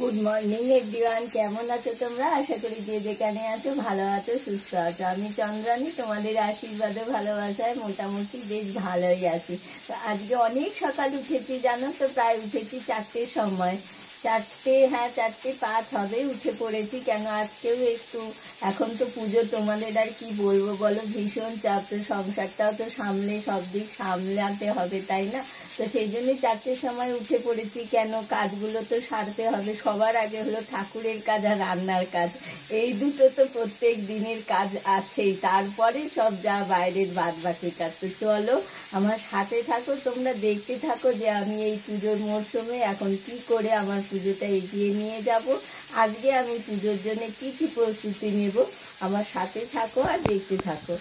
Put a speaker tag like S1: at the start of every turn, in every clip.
S1: Good morning everyone, কেমন আছো তোমরা? আশা করি যে যেখানে আছো ভালো আছো, সুস্থ আছো। আমি চন্দ্রানী, তোমাদের আশীর্বাদে ভালোবাসায় মোটামুটি বেশ ভালোই আছি। তো আজকে অনেক সকাল উঠেছি, জানো তো, প্রায় উঠেছি 4টের সময়। 4:05 হবে, উঠে পড়েছি। কেন আজকেও একটু, এখন তো পুজো, তোমাদের আর কি বলবো বলো, ভীষণ চাপ। তো সংসারটাও তো সব দিক সামলাতে হবে, তাই না? তো সেই জন্যই 4টের সময় উঠে পড়েছি। কেন, কাজগুলো তো সারতে হবে। সবার আগে হলো ঠাকুরের কাজ আর রান্নার কাজ, এই দুটো তো প্রত্যেক দিনের কাজ আছেই। তারপরে সব যা বাইরের বাদ বাকি কাজ। তো চলো আমার সাথে থাকো, তোমরা দেখতে থাকো যে আমি এই পুজোর মরশুমে এখন কি করে আমার পুজোটা এগিয়ে নিয়ে যাব। আজকে আমি পুজোর জন্য কি কি প্রস্তুতি নেব, আমার সাথে থাকো আর দেখতে থাকো।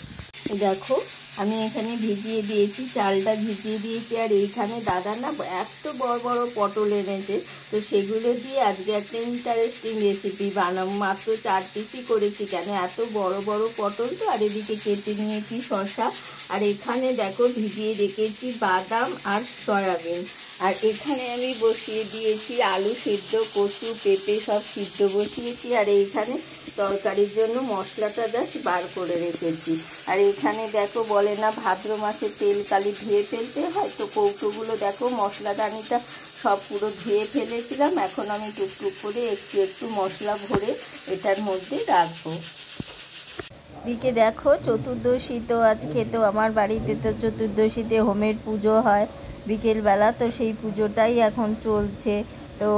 S1: দেখো আমি এখানে ভিজিয়ে দিয়েছি, চালটা ভিজিয়ে দিয়েছি। আর এইখানে দাদা না এত বড় বড় পটল এনেছে, তো সেগুলো দিয়ে আজকে একটা ইন্টারেস্টিং রেসিপি বানাবো। মাত্র 4 পিসই করেছি। কেন, এত বড় বড় পটল তো। আর এদিকে কেটে নিয়েছি শসা। আর এখানে দেখো ভিজিয়ে রেখেছি বাদাম আর সয়াবিন। আর এখানে আমি বসিয়ে দিয়েছি আলু সিদ্ধ, কচু, পেঁপে সব সিদ্ধ বসিয়েছি। আর এইখানে তরকারির জন্য মশলাটা জাস্ট বার করে রেখেছি। আর এখানে দেখো, বলে না ভাদ্র মাসে তেল কালি ধুয়ে ফেলতে হয়, তো কৌটোগুলো দেখো মশলাদানিটা সব পুরো ধুয়ে ফেলেছিলাম। এখন আমি টুকটুক করে একটু একটু মশলা ভরে এটার মধ্যে রাখবো। দিকে দেখো চতুর্দশী, তো আজকে তো আমার বাড়িতে তো চতুর্দশীতে হোমের পুজো হয় বিকেলবেলা, তো সেই পুজোটাই এখন চলছে। তো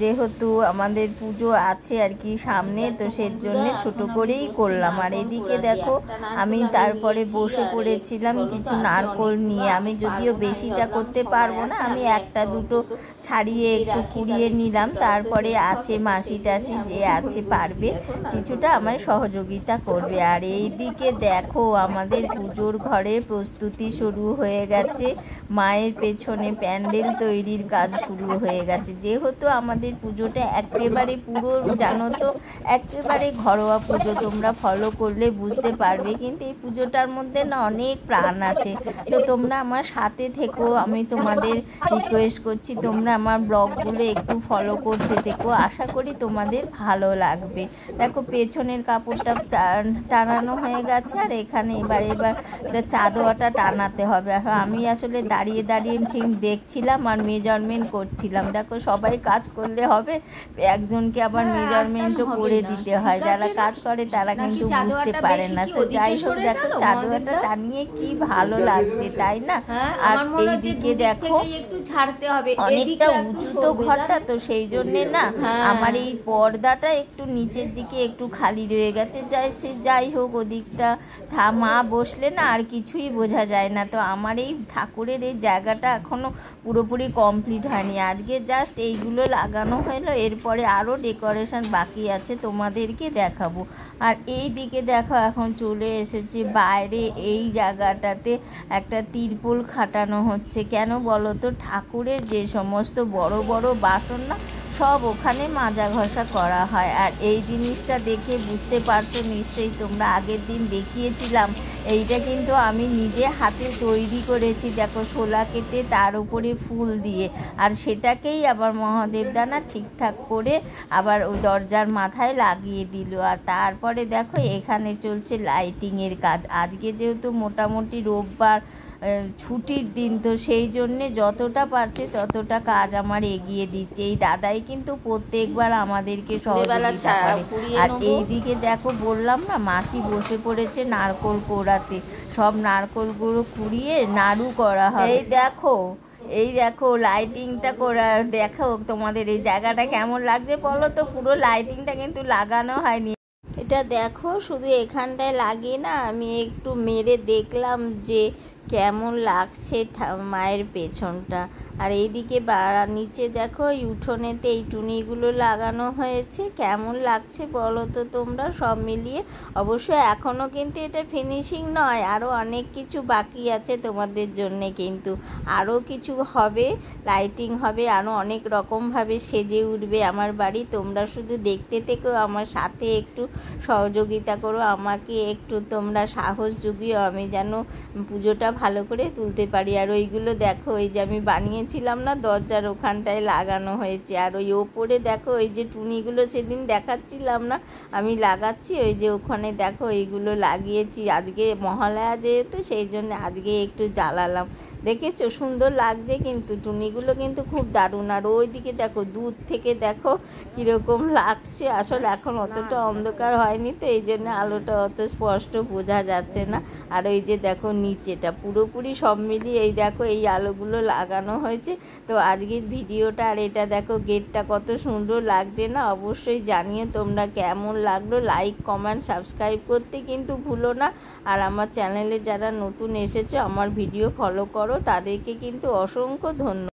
S1: যেহেতু আমাদের পুজো আছে আর কি সামনে, তো সেই জন্য ছোট করেই করলাম। আর এদিকে দেখো আমি তারপরে বসে পড়েছিলাম কিছু নারকোল নিয়ে। আমি যদিও বেশিটা করতে পারবো না, আমি একটা দুটো ছাড়িয়ে একটু কুড়িয়ে নিলাম। তারপরে আছে মাসি টাসি যে আছে পারবে, কিছুটা আমার সহযোগিতা করবে। আর এইদিকে দেখো আমাদের পুজোর ঘরে প্রস্তুতি শুরু হয়ে গেছে। মায়ের পেছনে প্যান্ডেল তৈরির কাজ শুরু হয়ে গেছে। যেহেতু আমাদের পুজোটা একেবারে পুরো, জানো তো, একেবারে ঘরোয়া পুজো, তোমরা ফলো করলে বুঝতে পারবে। কিন্তু এই পুজোটার মধ্যে না অনেক প্রাণ আছে। তো তোমরা আমার সাথে থেকো, আমি তোমাদের রিকোয়েস্ট করছি তোমরা আমার ব্লগগুলো একটু ফলো করতে থেকো। আশা করি তোমাদের ভালো লাগবে। দেখো পেছনের কাপড়টা টানানো হয়ে গেছে। আর এখানে এবার চাদরটা টানাতে হবে। আমি আসলে দাঁড়িয়ে দাঁড়িয়ে ঠিক দেখছিলাম আর মেজারমেন্ট করছিলাম। দেখো সবাই কাজ করলে হবে, একজনকে আবার মেজারমেন্টও করে দিতে হয়। যারা কাজ করে তারা কিন্তু বুঝতে পারে না। তো যাই হোক, দেখো চাদরটা টানিয়ে কি ভালো লাগছে, তাই না? আর এইদিকে দেখো একটু ছাড়তে হবে, অনেকটা উঁচু তো ঘরটা, তো সেই জন্যে না আমার এই পর্দাটা একটু নিচের দিকে একটু খালি রয়ে গেছে। যাই হোক, ওদিকটা মা বসলে না আর কিছুই বোঝা যায় না। তো আমার এই ঠাকুরের এই জায়গাটা এখনো পুরোপুরি কমপ্লিট হয়নি। আজকে জাস্ট এইগুলো লাগানো হলো, এরপরে আরও ডেকোরেশন বাকি আছে, তোমাদেরকে দেখাবো। আর এই দিকে দেখো এখন চলে এসেছে বাইরে, এই জায়গাটাতে একটা তিরপল খাটানো হচ্ছে। কেন বলো তো, ঠাকুরের যে সমস্ত বড় বড় বাসন না সব ওখানে মাজা ঘষা করা হয়। আর এই জিনিসটা দেখে বুঝতে পারছো নিশ্চয়ই, তোমরা আগের দিন দেখিয়েছিলাম, এইটা কিন্তু আমি নিজে হাতে তৈরি করেছি। দেখো শোলা কেটে তার উপরে ফুল দিয়ে, আর সেটাকেই আবার মহাদেবদানা ঠিকঠাক করে আবার ওই দরজার মাথায় লাগিয়ে দিল। আর তারপরে দেখো এখানে চলছে লাইটিংয়ের কাজ। আজকে যেহেতু মোটামুটি রোববার ছুটির দিন, তো সেই জন্যে যতটা পারছে ততটা কাজ আমার এগিয়ে দিচ্ছে। এই দাদাই কিন্তু প্রত্যেকবার আমাদেরকে সহযোগিতা করে। আর এইদিকে দেখো বললাম না, মাসি বসে পড়েছে নারকোল কোড়াতে। সব নারকোলগুলো কুড়িয়ে নাড়ু করা হয়। এই দেখো লাইটিংটা করা, দেখো তোমাদের এই জায়গাটা কেমন লাগছে বলো তো। পুরো লাইটিংটা কিন্তু লাগানো হয়নি। এটা দেখো শুধু এখানটায় লাগিয়ে না আমি একটু মেরে দেখলাম যে কেমন লাগছে মায়ের পেছনটা। আর এইদিকে নিচে দেখো এই উঠোনেতে এই টুনিগুলো লাগানো হয়েছে। কেমন লাগছে বলো তো তোমরা সব মিলিয়ে। অবশ্যই এখনও কিন্তু এটা ফিনিশিং নয়, আরও অনেক কিছু বাকি আছে তোমাদের জন্যে। কিন্তু আরও কিছু হবে, লাইটিং হবে, আরও অনেক রকমভাবে সেজে উঠবে আমার বাড়ি। তোমরা শুধু দেখতে থেকেও আমার সাথে একটু সহযোগিতা করো, আমাকে একটু তোমরা সাহস জুগিও, আমি যেন পুজোটা ভালো করে তুলতে পারি। আর ওইগুলো দেখো, ওই যে আমি বানিয়েছিলাম না দরজার ওখানটায় লাগানো হয়েছে। আর ওই ওপরে দেখো ওই যে টুনিগুলো সেদিন দেখাচ্ছিলাম না আমি লাগাচ্ছি, ওই যে ওখানে দেখো এইগুলো লাগিয়েছি। আজকে মহালয়া যেহেতু সেই জন্য আজকে একটু জ্বালালাম। দেখেছো সুন্দর লাগছে কিন্তু টুনিগুলো কিন্তু খুব দারুণ। আর ওইদিকে দেখো দূর থেকে দেখো কীরকম লাগছে। আসলে এখন অতটা অন্ধকার হয়নি তো এই জন্য আলোটা অত স্পষ্ট বোঝা যাচ্ছে না। আর ওই যে দেখো নিচেটা পুরোপুরি সব মিলিয়ে এই দেখো এই আলোগুলো লাগানো হয়েছে। তো আজকের ভিডিওটা আর এটা দেখো গেটটা কত সুন্দর লাগছে না, অবশ্যই জানিয়ে তোমরা কেমন লাগলো। লাইক কমেন্ট সাবস্ক্রাইব করতে কিন্তু ভুলো না। আর আমার চ্যানেলে যারা নতুন এসেছো আমার ভিডিও ফলো করো তাদেরকে কিন্তু অসংখ্য ধন্যবাদ।